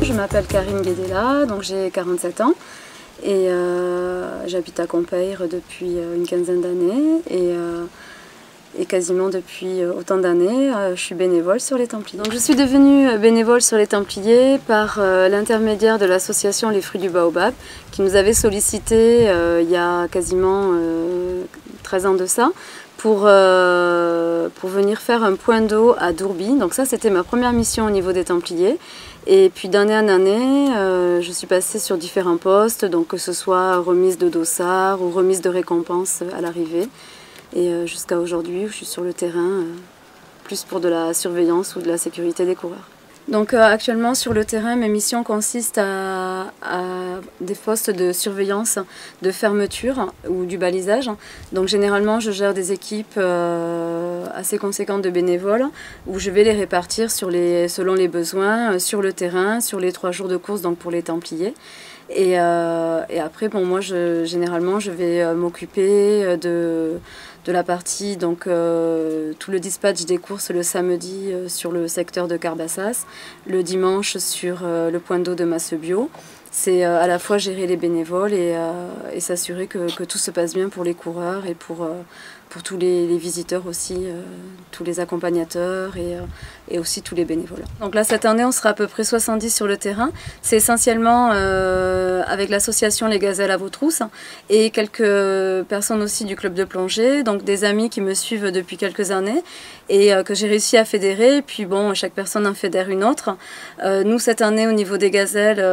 Je m'appelle Karine Guédela, donc j'ai 47 ans et j'habite à Compeyre depuis une quinzaine d'années et quasiment depuis autant d'années je suis bénévole sur les Templiers. Donc je suis devenue bénévole sur les Templiers par l'intermédiaire de l'association Les Fruits du Baobab qui nous avait sollicité il y a quasiment 13 ans de ça pour venir faire un point d'eau à Dourby. Donc ça c'était ma première mission au niveau des Templiers. Et puis d'année en année, je suis passée sur différents postes, donc que ce soit remise de dossard ou remise de récompense à l'arrivée. Et jusqu'à aujourd'hui, je suis sur le terrain, plus pour de la surveillance ou de la sécurité des coureurs. Donc actuellement sur le terrain, mes missions consistent à des postes de surveillance, de fermeture ou du balisage. Donc généralement je gère des équipes assez conséquentes de bénévoles où je vais les répartir selon les besoins sur le terrain, sur les 3 jours de course donc pour les Templiers. Et après, bon, moi généralement je vais m'occuper de la partie, donc tout le dispatch des courses le samedi sur le secteur de Carbassas, le dimanche sur le point d'eau de Massebio. C'est à la fois gérer les bénévoles et s'assurer que tout se passe bien pour les coureurs et pour tous les visiteurs aussi, tous les accompagnateurs et aussi tous les bénévoles. Donc là cette année on sera à peu près 70 sur le terrain. C'est essentiellement avec l'association Les Gazelles à vos trousses et quelques personnes aussi du club de plongée, donc des amis qui me suivent depuis quelques années et que j'ai réussi à fédérer. Et puis bon, chaque personne en fédère une autre. Nous cette année au niveau des gazelles,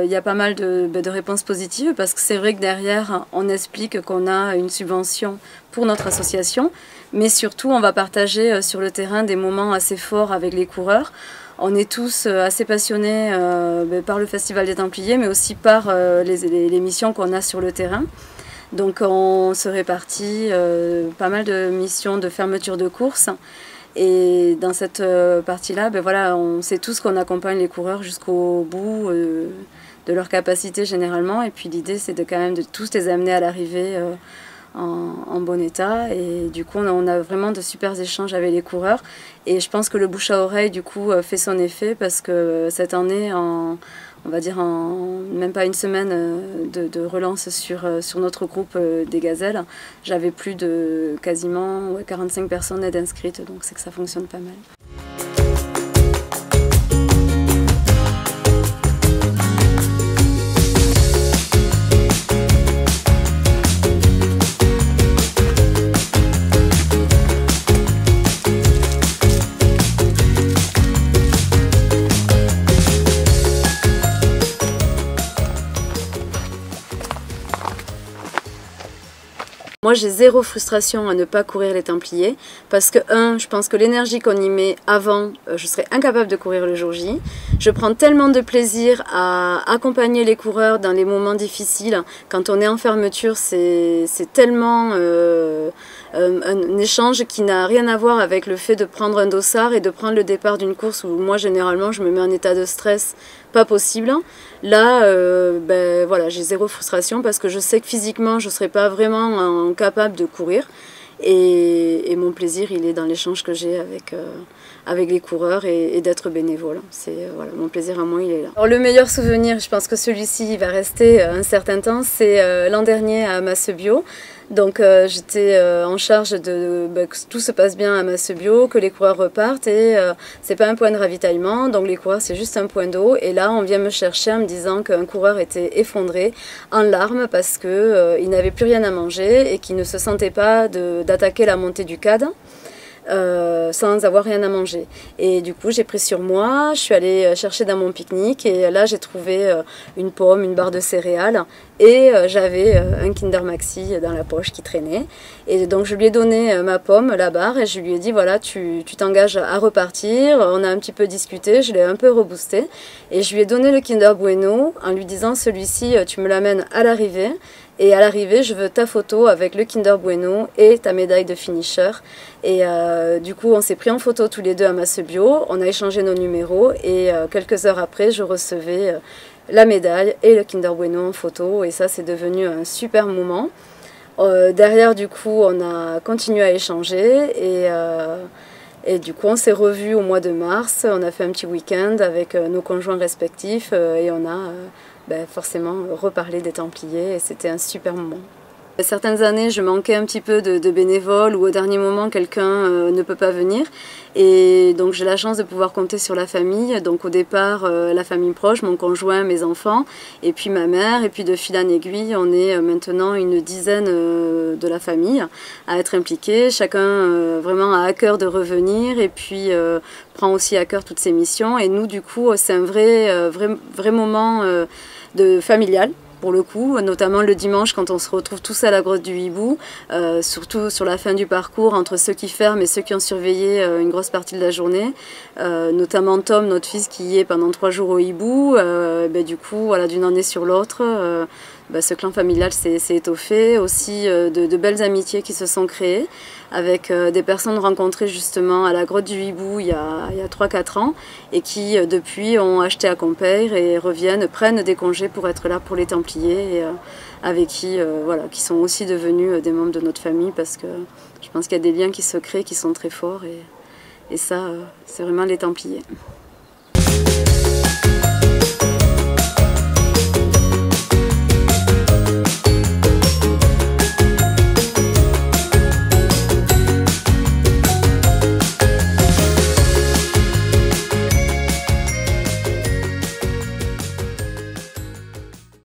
il y a pas mal de réponses positives parce que c'est vrai que derrière on explique qu'on a une subvention pour notre association, mais surtout on va partager sur le terrain des moments assez forts avec les coureurs. On est tous assez passionnés par le Festival des Templiers, mais aussi par les missions qu'on a sur le terrain. Donc on se répartit pas mal de missions de fermeture de course. Et dans cette partie-là, voilà, on sait tous qu'on accompagne les coureurs jusqu'au bout de leur capacité généralement. Et puis l'idée, c'est quand même de tous les amener à l'arrivée en bon état. Et du coup, on a vraiment de super échanges avec les coureurs. Et je pense que le bouche à oreille, du coup, fait son effet parce que cette année, on va dire en même pas une semaine de relance sur notre groupe des gazelles, j'avais plus de quasiment 45 personnes d'inscrites, donc c'est que ça fonctionne pas mal. Moi j'ai zéro frustration à ne pas courir les Templiers parce que je pense que l'énergie qu'on y met avant, je serais incapable de courir le jour J. Je prends tellement de plaisir à accompagner les coureurs dans les moments difficiles. Quand on est en fermeture, c'est tellement un échange qui n'a rien à voir avec le fait de prendre un dossard et de prendre le départ d'une course où moi généralement je me mets en état de stress pas possible. Là, voilà, j'ai zéro frustration parce que je sais que physiquement je ne serai pas vraiment capable de courir et mon plaisir il est dans l'échange que j'ai avec les coureurs et d'être bénévole. Voilà, mon plaisir à moi il est là. Alors, le meilleur souvenir, je pense que celui-ci va rester un certain temps, c'est l'an dernier à Massebio. Donc j'étais en charge que tout se passe bien à Massebio, que les coureurs repartent et c'est pas un point de ravitaillement, donc les coureurs c'est juste un point d'eau. Et là on vient me chercher en me disant qu'un coureur était effondré en larmes parce qu'il n'avait plus rien à manger et qu'il ne se sentait pas d'attaquer la montée du Cad. sans avoir rien à manger. Et du coup, j'ai pris sur moi, je suis allée chercher dans mon pique-nique et là, j'ai trouvé une pomme, une barre de céréales et j'avais un Kinder Maxi dans la poche qui traînait. Et donc, je lui ai donné ma pomme, la barre, et je lui ai dit, voilà, tu t'engages à repartir. On a un petit peu discuté, je l'ai un peu reboosté et je lui ai donné le Kinder Bueno en lui disant, celui-ci, tu me l'amènes à l'arrivée. Et à l'arrivée, je veux ta photo avec le Kinder Bueno et ta médaille de finisher. Et du coup, on s'est pris en photo tous les deux à Massebio, on a échangé nos numéros et quelques heures après, je recevais la médaille et le Kinder Bueno en photo. Et ça, c'est devenu un super moment. Derrière, du coup, on a continué à échanger et du coup, on s'est revus au mois de mars. On a fait un petit week-end avec nos conjoints respectifs et on a forcément reparlé des Templiers et c'était un super moment. Certaines années, je manquais un petit peu de bénévoles ou au dernier moment, quelqu'un ne peut pas venir. Et donc, j'ai la chance de pouvoir compter sur la famille. Donc, au départ, la famille proche, mon conjoint, mes enfants, et puis ma mère. Et puis, de fil en aiguille, on est maintenant une dizaine de la famille à être impliqués. Chacun vraiment a à cœur de revenir et puis prend aussi à cœur toutes ses missions. Et nous, du coup, c'est un vrai moment de familial. Pour le coup, notamment le dimanche quand on se retrouve tous à la grotte du Hibou, surtout sur la fin du parcours entre ceux qui ferment et ceux qui ont surveillé une grosse partie de la journée, notamment Tom, notre fils qui y est pendant 3 jours au Hibou, du coup voilà, d'une année sur l'autre, ce clan familial s'est étoffé, aussi de belles amitiés qui se sont créées avec des personnes rencontrées justement à la grotte du Hibou il y a 3-4 ans et qui depuis ont acheté à Compeire et reviennent, prennent des congés pour être là pour les Templiers et avec qui sont aussi devenus des membres de notre famille parce que je pense qu'il y a des liens qui se créent qui sont très forts et ça c'est vraiment les Templiers.